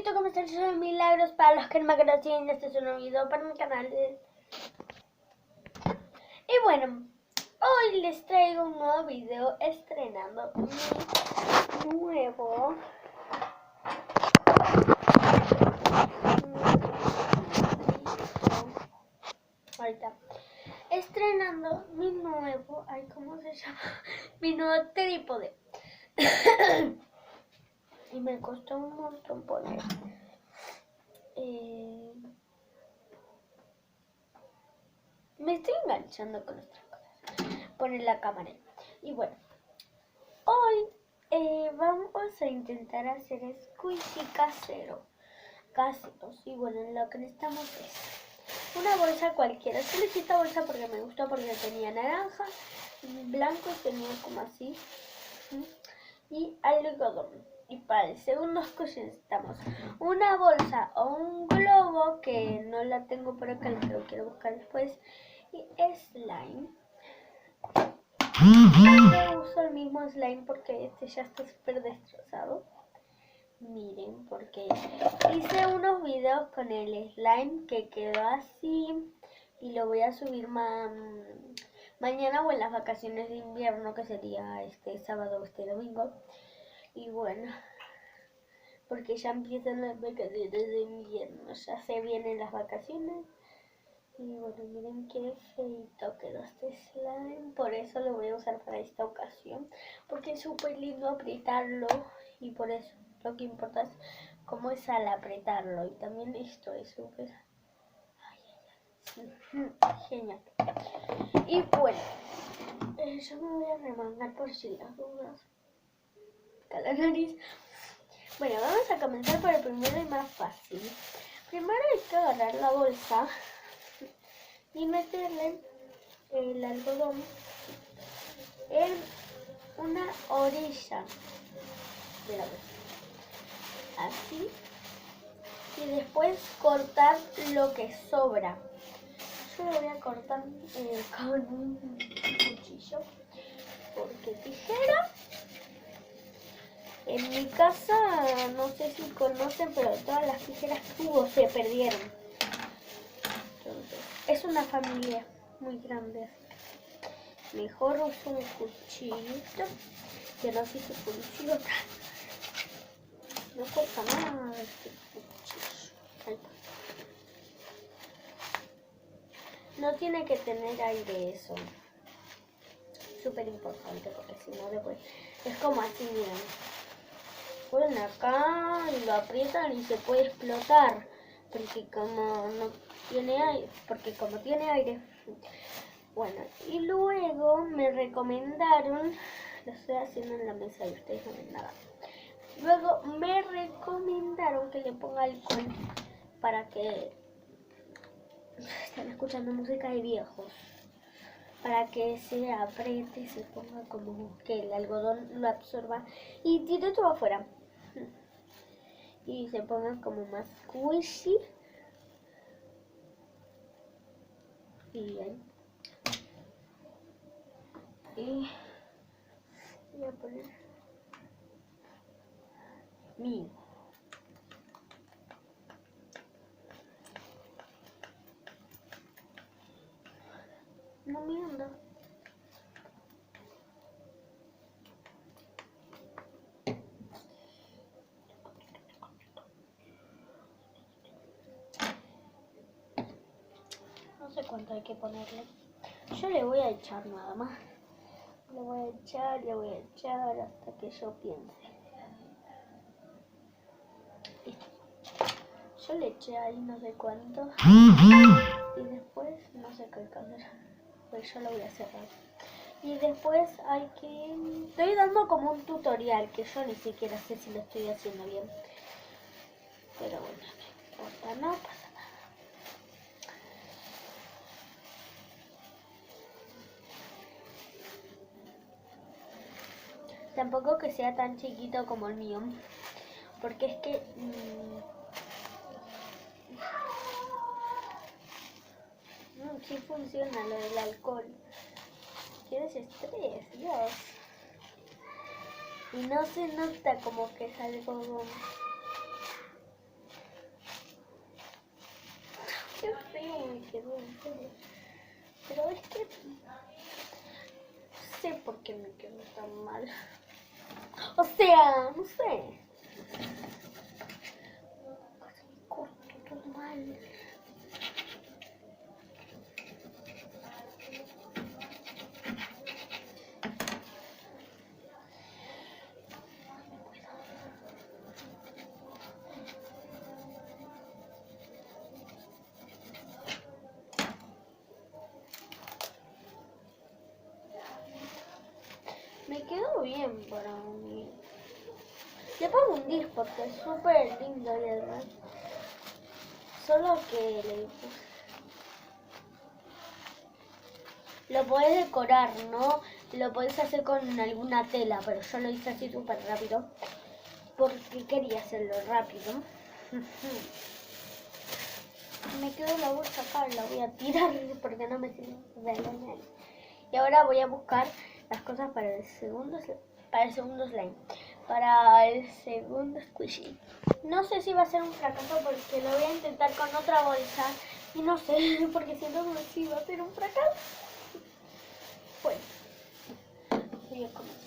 amiguito, ¿cómo están? Yo soy Milagros. Para los que no me conocen, este es un nuevo video para mi canal. Y bueno, hoy les traigo un nuevo video estrenando mi nuevo estrenando mi nuevo, ¿cómo se llama? Mi nuevo trípode. Y me costó un montón poner. Me estoy enganchando con otras cosas. Poner la cámara. Y bueno, hoy vamos a intentar hacer squishy caseros. Y bueno, lo que necesitamos es una bolsa cualquiera. Yo elegí esta bolsa porque me gustó, porque tenía naranja, blanco y tenía como así. Y algodón. Y para el segundo squishy necesitamos una bolsa o un globo, que no la tengo por acá, lo quiero buscar después. Y slime. Yo uso el mismo slime porque este ya está súper destrozado. Miren, porque hice unos videos con el slime que quedó así. Y lo voy a subir mañana o en las vacaciones de invierno, que sería este sábado o este domingo. Y bueno, porque ya empiezan las vacaciones de invierno, ya se vienen las vacaciones. Y bueno, miren qué feito quedó este slime. Por eso lo voy a usar para esta ocasión, porque es súper lindo apretarlo. Y por eso lo que importa es cómo es al apretarlo. Y también esto es súper genial. Y bueno, yo me voy a remangar por si las dudas. Acá la nariz. Bueno, vamos a comenzar por el primero y más fácil. Primero hay que agarrar la bolsa y meterle el algodón en una orilla de la bolsa, así, y después cortar lo que sobra. Yo lo voy a cortar con un cuchillo, porque tijera, en mi casa, no sé si conocen, pero todas las tijeras que hubo se perdieron. Entonces, es una familia muy grande, mejor uso un cuchillito, que no sé si cuchillo no corta nada este cuchillo. Ahí está. No tiene que tener aire eso, súper importante, porque si no después es como así, miren, ponen acá y lo aprietan y se puede explotar, porque como no tiene aire, Bueno, y luego me recomendaron, lo estoy haciendo en la mesa y ustedes no ven nada. Luego me recomendaron que le ponga alcohol para que, están escuchando música de viejos, para que se apriete, se ponga como que el algodón lo absorba y tire todo afuera. Y se ponga como más squishy. Y ahí. Y voy a poner mi. No me anda. No sé cuánto hay que ponerle. Yo le voy a echar nada más. Le voy a echar hasta que yo piense. Listo. Yo le eché ahí no sé cuánto. Y después no sé qué hacer. Pues yo lo voy a cerrar. Y después hay que... Estoy dando como un tutorial que yo ni siquiera sé si lo estoy haciendo bien. Pero bueno, no importa, no pasa nada. Tampoco que sea tan chiquito como el mío. Porque es que... sí funciona lo del alcohol. ¿Qué desestrés, Dios? Y no se nota como que es algodón. quedó en serio. Pero es que no sé por qué me quedó tan mal. O sea, no sé. Casi me corto todo mal. Me quedó bien para mí. Le puedo hundir porque es súper lindo y además. Solo que le puse. Lo podés decorar, ¿no? Lo podés hacer con alguna tela, pero yo lo hice así súper rápido. Porque quería hacerlo rápido. Me quedó la bolsa acá, la voy a tirar porque no me sirve de nada. Y ahora voy a buscar las cosas para el segundo slime, para el segundo squishy. No sé si va a ser un fracaso porque lo voy a intentar con otra bolsa y no sé, porque siento que sí va a ser un fracaso. Bueno, voy a comenzar.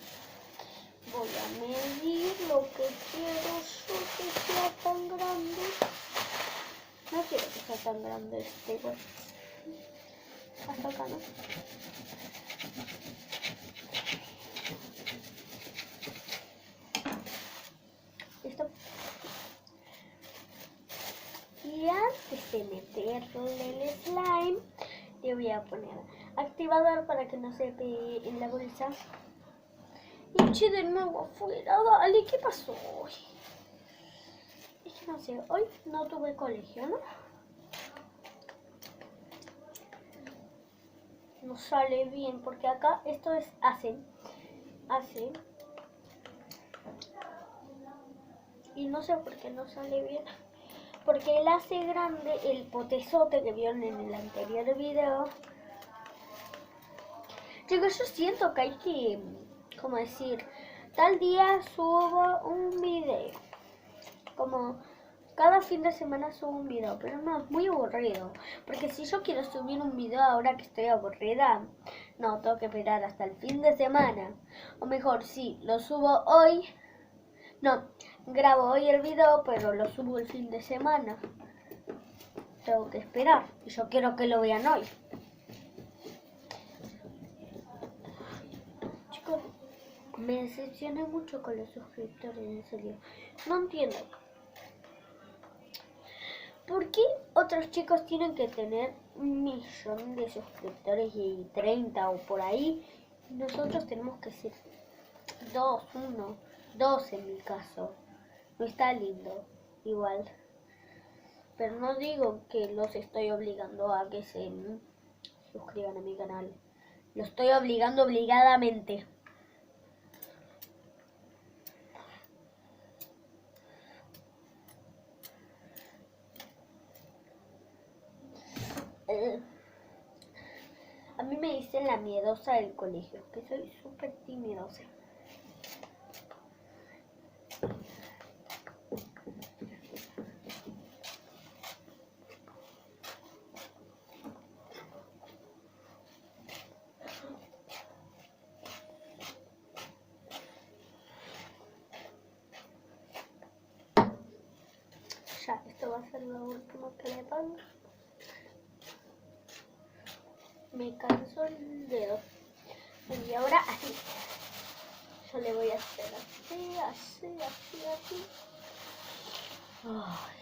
Voy a medir lo que quiero yo que sea tan grande. No quiero que sea tan grande este igual. Hasta acá, ¿no? Listo. Y antes de meterle el slime, le voy a poner activador para que no se pegue en la bolsa. Y eché de nuevo afuera. Dale, ¿qué pasó hoy? Es que no sé, hoy no tuve colegio, ¿no? No sale bien porque acá esto es hace. Y no sé por qué no sale bien. Porque él hace grande el potezote que vieron en el anterior video. Chicos, yo siento que hay que, como decir, tal día subo un video. Como cada fin de semana subo un video, pero no, es muy aburrido. Porque si yo quiero subir un video ahora que estoy aburrida, no, tengo que esperar hasta el fin de semana. O mejor, sí, lo subo hoy. No, grabo hoy el video, pero lo subo el fin de semana. Tengo que esperar. Y yo quiero que lo vean hoy. Chicos, me decepcioné mucho con los suscriptores, en serio. No entiendo. ¿Por qué otros chicos tienen que tener 1.000.000 de suscriptores y 30 o por ahí? Nosotros tenemos que ser 2, 1, 2 en mi caso. No está lindo, igual. Pero no digo que los estoy obligando a que se suscriban a mi canal. Lo estoy obligando obligadamente. A mí me dicen la miedosa del colegio, que soy súper timidosa. Ya, esto va a ser lo último que le pongo. Me canso el dedo. Y ahora así. Yo le voy a hacer así, así, así, así. Ay,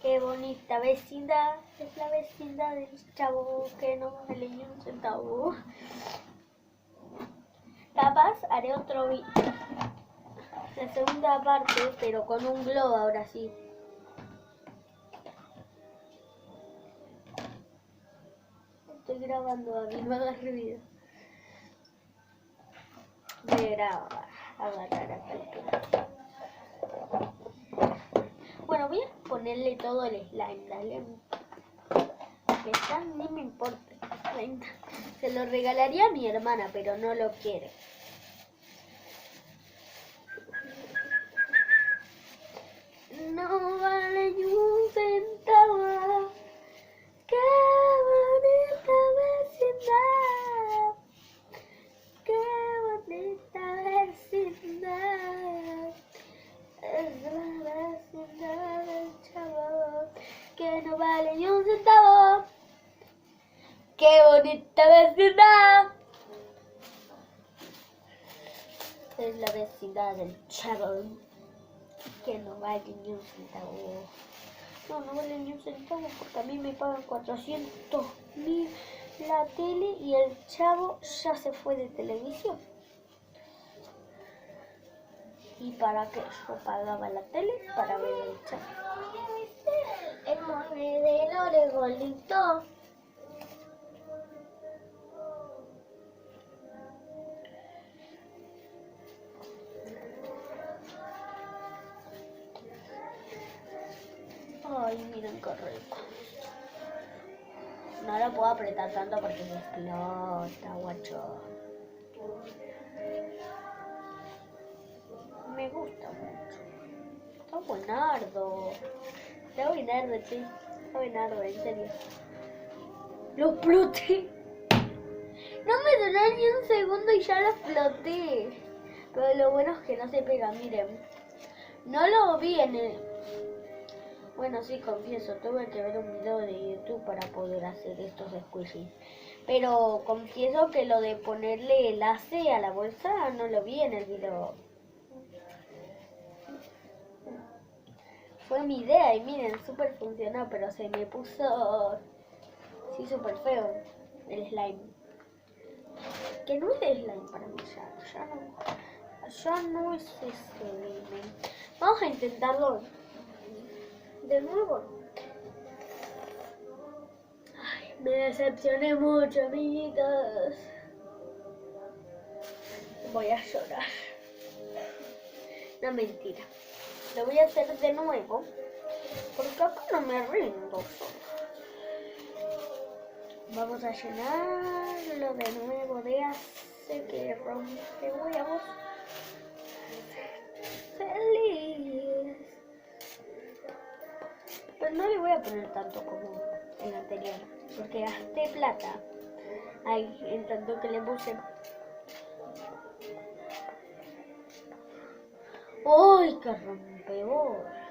qué bonita vecindad. Es la vecindad del chavo que no vale ni un centavo. Capaz haré otro video. La segunda parte, pero con un globo ahora sí. Estoy grabando a mí, no hagas ruido. Voy a grabar, agarrar acá. Bueno, voy a ponerle todo el slime, dale. Que ya ni me importa el slime. Se lo regalaría a mi hermana, pero no lo quiere. No vale ni un centavo. vale ni un centavo. ¡Qué bonita vecindad! Es la vecindad del Chavo, que no vale ni un centavo. No vale ni un centavo porque a mí me pagan 400.000 la tele y el Chavo ya se fue de televisión. ¿Y para qué yo pagaba la tele? Para ver el Chavo. El monedero de Golito. Ay, miren qué rico. No lo puedo apretar tanto porque se explota, guacho. Me gusta mucho. Está buenardo. Está buenardo, che. Está buenardo, en serio. Lo exploté. No me duró ni un segundo y ya lo exploté. Pero lo bueno es que no se pega, miren. No lo vi en el... Bueno, sí, confieso, tuve que ver un video de YouTube para poder hacer estos squishies. Pero confieso que lo de ponerle el ace a la bolsa no lo vi en el video. Fue mi idea y miren, súper funcionó, pero se me puso... Sí, súper feo el slime. Que no es de slime para mí, ya no es slime. Vamos a intentarlo de nuevo. Ay, me decepcioné mucho, amiguitos. Voy a llorar. No, mentira. Lo voy a hacer de nuevo. Porque acá no me rindo. Vamos a llenarlo de nuevo de ace que rompe huevos. Feliz. Pero no le voy a poner tanto como el anterior, porque gasté plata. Ahí, en tanto que le puse. ¡Uy, qué rompehuevos!